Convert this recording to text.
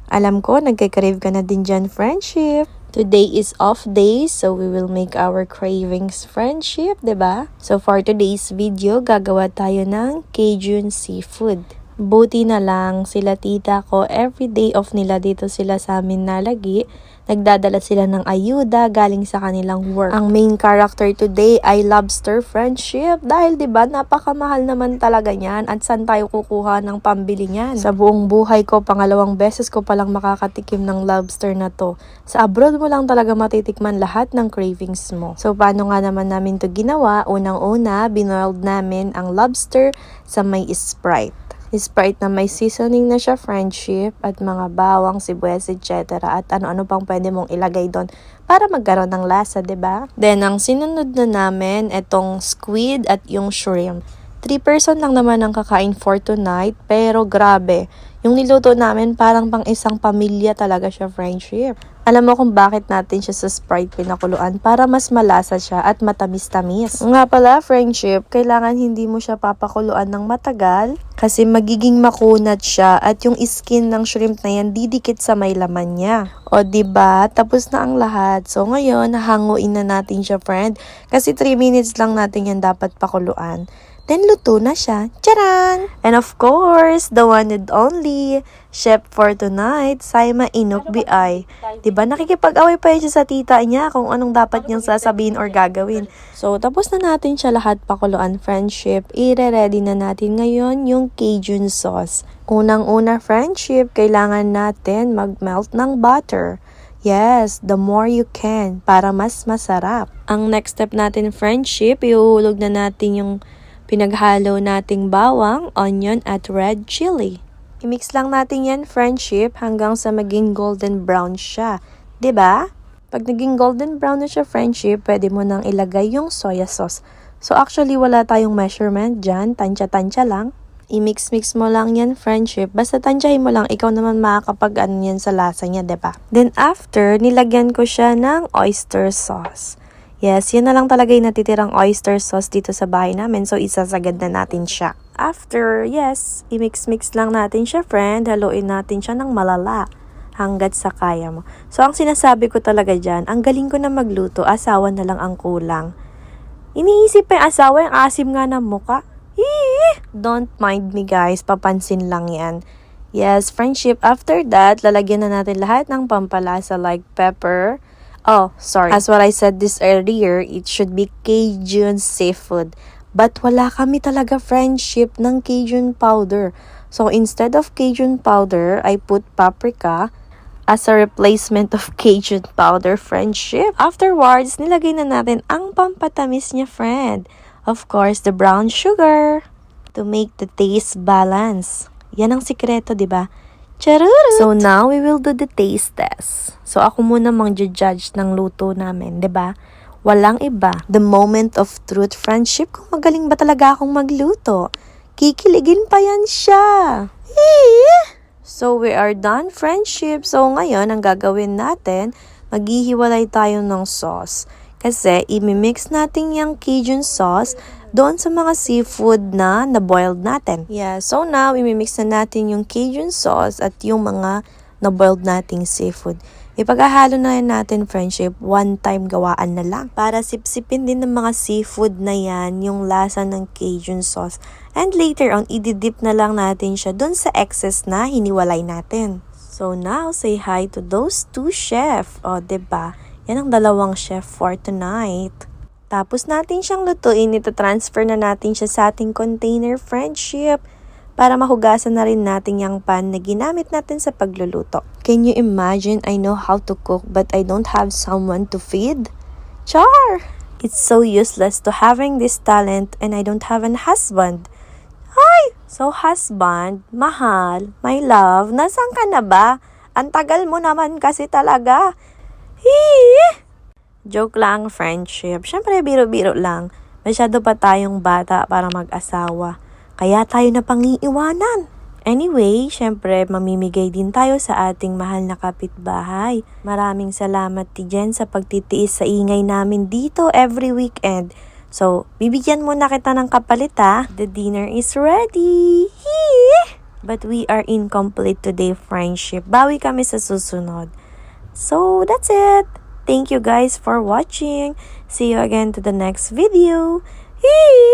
Alam ko, nagka-crave ka na din dyan, friendship. Today is off day, so we will make our cravings friendship, 'di ba? So for today's video, gagawa tayo ng Cajun seafood. Buti na lang sila tita ko, everyday off nila dito sila sa amin nalagi. Nagdadala sila ng ayuda galing sa kanilang work. Ang main character today ay lobster friendship dahil 'di ba napakamahal naman talaga niyan at saan tayo kukuha ng pambili niyan? Sa buong buhay ko, pangalawang beses ko palang makakatikim ng lobster na to. Sa abroad mo lang talaga matitikman lahat ng cravings mo. So paano nga naman namin to ginawa? Unang-una, binoiled namin ang lobster sa may Sprite. Sprite na may seasoning na siya, friendship, at mga bawang, sibuyas, etc. At ano-ano pang pwede mong ilagay doon para magkaroon ng lasa, 'di ba? Then, ang sinunod na namin, itong squid at yung shrimp. 3 person lang naman ang kakain for tonight, pero grabe. Yung niluto namin parang pang isang pamilya talaga siya, friendship. Alam mo kung bakit natin siya sa Sprite pinakuluan? Para mas malasa siya at matamis-tamis. Nga pala, friendship, kailangan hindi mo siya papakuluan ng matagal kasi magiging makunat siya at yung skin ng shrimp na yan didikit sa may laman niya. O diba? Tapos na ang lahat. So ngayon, hanguin na natin siya, friend. Kasi 3 minutes lang natin yan dapat pakuluan. Then, luto na siya. Charan! And of course, the one and only chef for tonight, Saima Inok BI. Diba, nakikipag-away pa yun siya sa tita niya kung anong dapat niyang sasabihin or gagawin. So, tapos na natin siya lahat pakuluan, friendship. Ire-ready na natin ngayon yung Cajun sauce. Unang-una, friendship, kailangan natin mag-melt ng butter. Yes, the more you can para mas masarap. Ang next step natin, friendship, ihuhulog na natin yung pinaghalo nating bawang, onion, at red chili. I-mix lang natin yan, friendship, hanggang sa maging golden brown siya. 'Di ba? Pag naging golden brown na siya, friendship, pwede mo nang ilagay yung soya sauce. So actually, wala tayong measurement dyan. Tansya-tansya lang. I-mix-mix mo lang yan, friendship. Basta tansyahin mo lang, ikaw naman makakapag-ano yan sa lasa niya, 'di ba? Then after, nilagyan ko siya ng oyster sauce. Yes, yun na lang talaga yung natitirang oyster sauce dito sa bahay namin. So, isasagad na natin siya. After, yes, i-mix-mix lang natin siya, friend. Haluin natin siya ng malala hanggat sa kaya mo. So, ang sinasabi ko talaga dyan, ang galing ko na magluto, asawa na lang ang kulang. Iniisip pa yung asawa, yung asim nga ng muka. Don't mind me, guys. Papansin lang yan. Yes, friendship. After that, lalagyan na natin lahat ng pampalasa like pepper. Oh, sorry. As what I said this earlier, it should be Cajun seafood. But wala kami talaga, friendship, ng Cajun powder. So, instead of Cajun powder, I put paprika as a replacement of Cajun powder, friendship. Afterwards, nilagay na natin ang pampatamis niya, friend. Of course, the brown sugar to make the taste balance. Yan ang sikreto, di ba? Charurut! So now, we will do the taste test. So ako muna mang-judge ng luto namin, 'di ba? Walang iba. The moment of truth, friendship, kung magaling ba talaga akong magluto. Kikiligin pa yan siya. So we are done, friendship. So ngayon, ang gagawin natin, maghihiwalay tayo ng sauce. Kasi imimix natin yung Cajun sauce doon sa mga seafood na na-boiled natin. Yeah, so now, imimix na natin yung Cajun sauce at yung mga na-boiled nating seafood. Ipaghahalo na natin, friendship, one time gawaan na lang. Para sipsipin din ng mga seafood na yan, yung lasa ng Cajun sauce. And later on, ididip na lang natin siya doon sa excess na hiniwalay natin. So now, say hi to those 2 chef. O, diba? Yan ang dalawang chef for tonight. Tapos natin siyang lutuin, ito-transfer na natin siya sa ating container, friendship, para mahugasan na rin natin yung pan na ginamit natin sa pagluluto. Can you imagine, I know how to cook but I don't have someone to feed? Char! It's so useless to having this talent and I don't have an husband. Ay! So husband, mahal, my love, nasan ka na ba? Ang tagal mo naman kasi talaga. Joke lang, friendship. Siyempre, biro-biro lang. Masyado pa tayong bata para mag-asawa. Kaya tayo na pangiiwanan. Anyway, siyempre, mamimigay din tayo sa ating mahal na kapitbahay. Maraming salamat, Tijen, sa pagtitiis sa ingay namin dito every weekend. So, bibigyan muna kita ng kapalit, ha? The dinner is ready! But we are incomplete today, friendship. Bawi kami sa susunod. So, that's it. Thank you guys for watching. See you again to the next video. Yay!